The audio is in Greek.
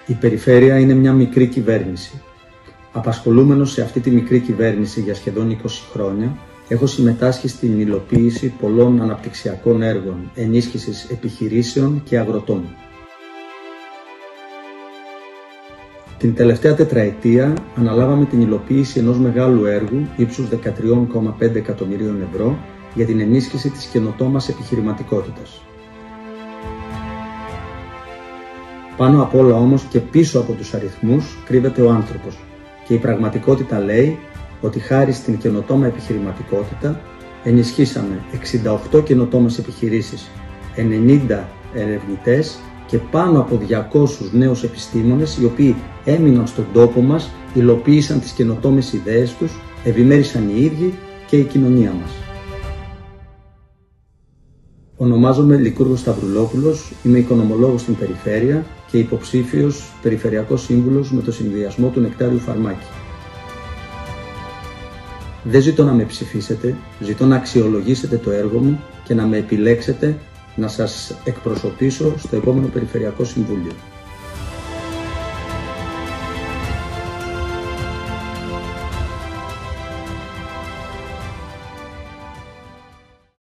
Η περιφέρεια είναι μια μικρή κυβέρνηση. Απασχολούμενος σε αυτή τη μικρή κυβέρνηση για σχεδόν 20 χρόνια, έχω συμμετάσχει στην υλοποίηση πολλών αναπτυξιακών έργων, ενίσχυσης επιχειρήσεων και αγροτών. Την τελευταία τετραετία αναλάβαμε την υλοποίηση ενός μεγάλου έργου ύψους 13,5 εκατομμυρίων ευρώ για την ενίσχυση της καινοτόμας επιχειρηματικότητας. Πάνω απ' όλα όμως και πίσω από τους αριθμούς κρύβεται ο άνθρωπος και η πραγματικότητα λέει ότι χάρη στην καινοτόμα επιχειρηματικότητα ενισχύσαμε 68 καινοτόμες επιχειρήσεις, 90 ερευνητές και πάνω από 200 νέους επιστήμονες οι οποίοι έμειναν στον τόπο μας, υλοποίησαν τις καινοτόμες ιδέες τους, ευημέρισαν οι ίδιοι και η κοινωνία μας. Ονομάζομαι Λικούργος Σταυρουλόπουλος, είμαι οικονομολόγος στην Περιφέρεια και υποψήφιος Περιφερειακός Σύμβουλος με το συνδυασμό του Νεκτάριου Φαρμάκη. Δεν ζητώ να με ψηφίσετε, ζητώ να αξιολογήσετε το έργο μου και να με επιλέξετε να σας εκπροσωπήσω στο επόμενο Περιφερειακό Συμβούλιο.